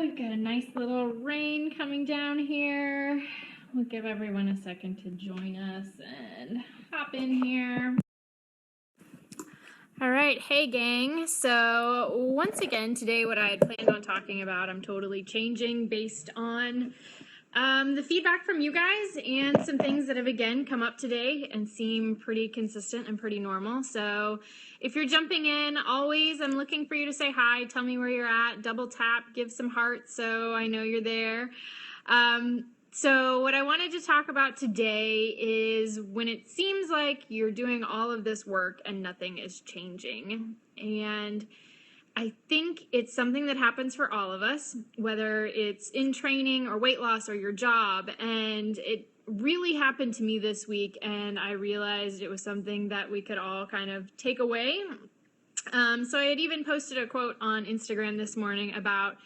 We've got a nice little rain coming down here. We'll give everyone a second to join us and hop in here. All right, hey gang. So once again, today what I had planned on talking about, I'm totally changing based on the feedback from you guys and some things that have again come up today and seem pretty consistent and pretty normal. So if you're jumping in, always I'm looking for you to say hi, tell me where you're at, double tap, give some hearts so I know you're there. So what I wanted to talk about today is when it seems like you're doing all of this work and nothing is changing. And I think it's something that happens for all of us, whether it's in training or weight loss or your job. And it really happened to me this week, and I realized it was something that we could all kind of take away. So I had even posted a quote on Instagram this morning about,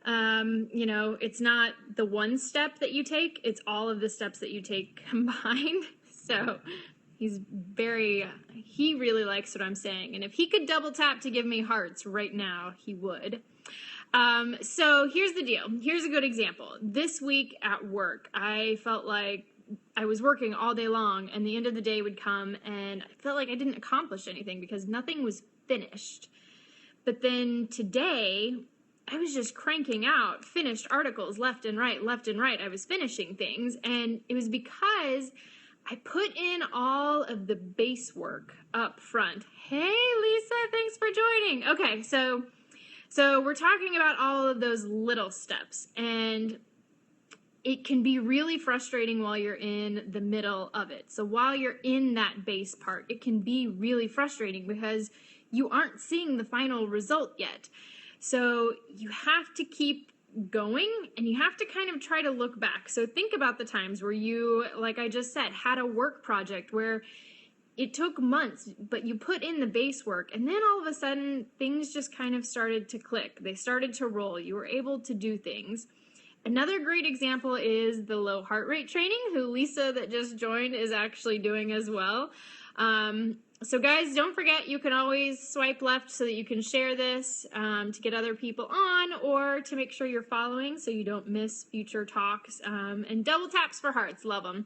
it's not the one step that you take, it's all of the steps that you take combined. So he really likes what I'm saying. And if he could double tap to give me hearts right now, he would. So here's the deal. Here's a good example. This week at work, I felt like I was working all day long and the end of the day would come and I felt like I didn't accomplish anything because nothing was finished. But then today, I was just cranking out finished articles left and right. I was finishing things, and it was because I put in all of the base work up front. Hey, Lisa, thanks for joining. Okay, so we're talking about all of those little steps, and it can be really frustrating while you're in the middle of it. So while you're in that base part, it can be really frustrating because you aren't seeing the final result yet. So you have to keep going and you have to kind of try to look back. So think about the times where you, like I just said, had a work project where it took months, but you put in the base work and then all of a sudden things just kind of started to click. They started to roll. You were able to do things. Another great example is the low heart rate training, who Lisa that just joined is actually doing as well. So guys, don't forget, you can always swipe left so that you can share this to get other people on or to make sure you're following so you don't miss future talks. And double taps for hearts, love them.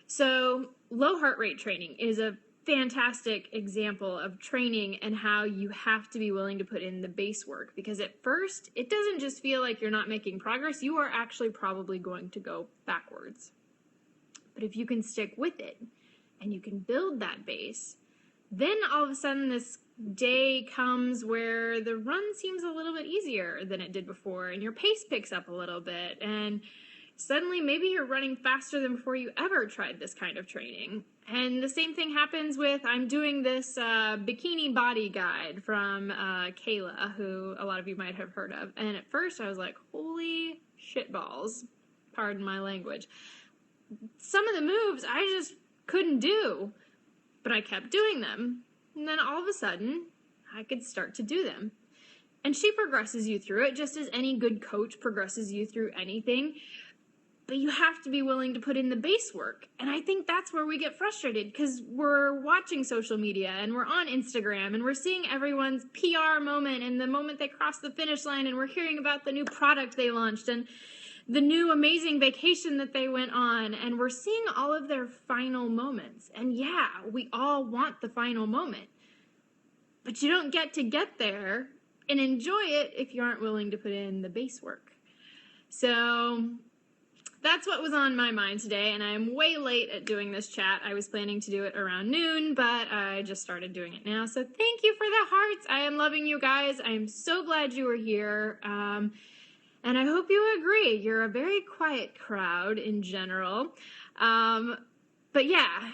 So low heart rate training is a fantastic example of training and how you have to be willing to put in the base work, because at first it doesn't just feel like you're not making progress, you are actually probably going to go backwards. But if you can stick with it and you can build that base, then all of a sudden this day comes where the run seems a little bit easier than it did before and your pace picks up a little bit and suddenly maybe you're running faster than before you ever tried this kind of training. And the same thing happens with, I'm doing this bikini body guide from Kayla, who a lot of you might have heard of. And at first I was like, holy shitballs, pardon my language. Some of the moves I just couldn't do. But I kept doing them, and then all of a sudden, I could start to do them. And she progresses you through it, just as any good coach progresses you through anything. But you have to be willing to put in the base work. And I think that's where we get frustrated, because we're watching social media, and we're on Instagram, and we're seeing everyone's PR moment, and the moment they cross the finish line, and we're hearing about the new product they launched, and the new amazing vacation that they went on, and we're seeing all of their final moments. And yeah, we all want the final moment, but you don't get there and enjoy it if you aren't willing to put in the base work. So that's what was on my mind today, and I'm way late at doing this chat. I was planning to do it around noon, but I just started doing it now. So thank you for the hearts. I am loving you guys. I am so glad you were here. And I hope you agree. You're a very quiet crowd in general. But yeah,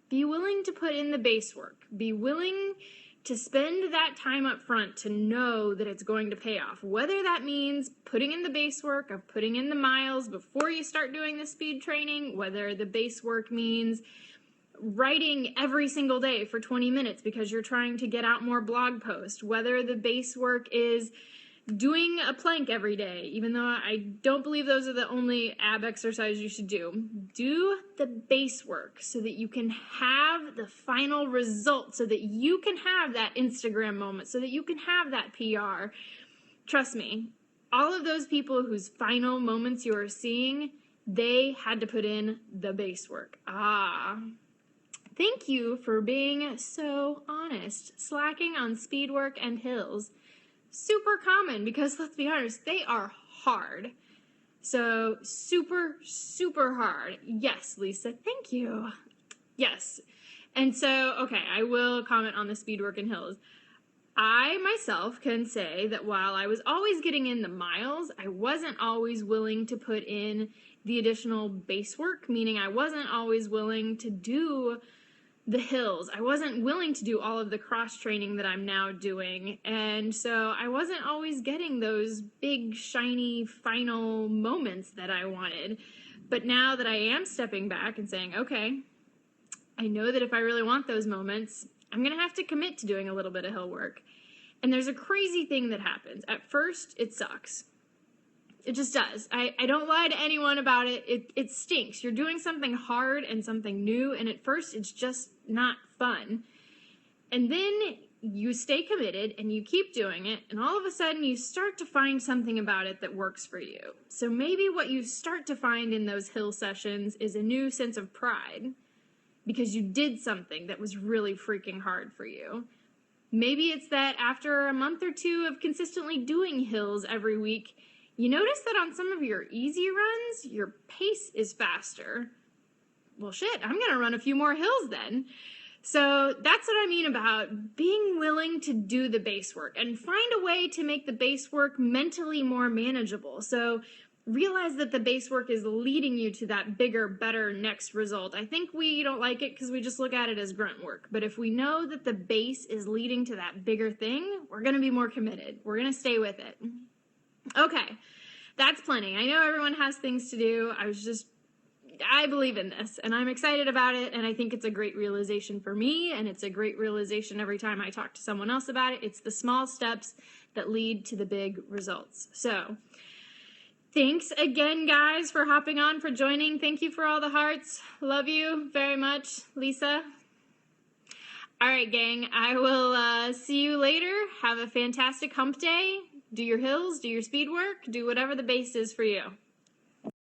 be willing to put in the base work. Be willing to spend that time up front to know that it's going to pay off. Whether that means putting in the base work of putting in the miles before you start doing the speed training, whether the base work means writing every single day for 20 minutes because you're trying to get out more blog posts, whether the base work is doing a plank every day, even though I don't believe those are the only ab exercises you should do. Do the base work so that you can have the final result, so that you can have that Instagram moment, so that you can have that PR. Trust me, all of those people whose final moments you are seeing, they had to put in the base work. Thank you for being so honest. Slacking on speed work and hills. Super common because, let's be honest, they are hard. So super, super hard. Yes, Lisa, thank you. Yes. And so, okay, I will comment on the speed work and hills. I myself can say that while I was always getting in the miles, I wasn't always willing to put in the additional base work, meaning I wasn't always willing to do the hills. I wasn't willing to do all of the cross training that I'm now doing. And so I wasn't always getting those big, shiny, final moments that I wanted. But now that I am stepping back and saying, okay, I know that if I really want those moments, I'm going to have to commit to doing a little bit of hill work. And there's a crazy thing that happens. At first, it sucks. It just does. I don't lie to anyone about it. It stinks. You're doing something hard and something new, and at first, it's just not fun. And then you stay committed, and you keep doing it, and all of a sudden, you start to find something about it that works for you. So maybe what you start to find in those hill sessions is a new sense of pride, because you did something that was really freaking hard for you. Maybe it's that after a month or two of consistently doing hills every week, you notice that on some of your easy runs, your pace is faster. Well, shit, I'm going to run a few more hills then. So that's what I mean about being willing to do the base work and find a way to make the base work mentally more manageable. So realize that the base work is leading you to that bigger, better next result. I think we don't like it because we just look at it as grunt work. But if we know that the base is leading to that bigger thing, we're going to be more committed. We're going to stay with it. Okay, that's plenty. I know everyone has things to do. I believe in this, and I'm excited about it, and I think it's a great realization for me, and it's a great realization every time I talk to someone else about it. It's the small steps that lead to the big results. So thanks again, guys, for hopping on, for joining. Thank you for all the hearts. Love you very much, Lisa. All right, gang, I will see you later. Have a fantastic hump day. Do your hills, do your speed work, do whatever the base is for you.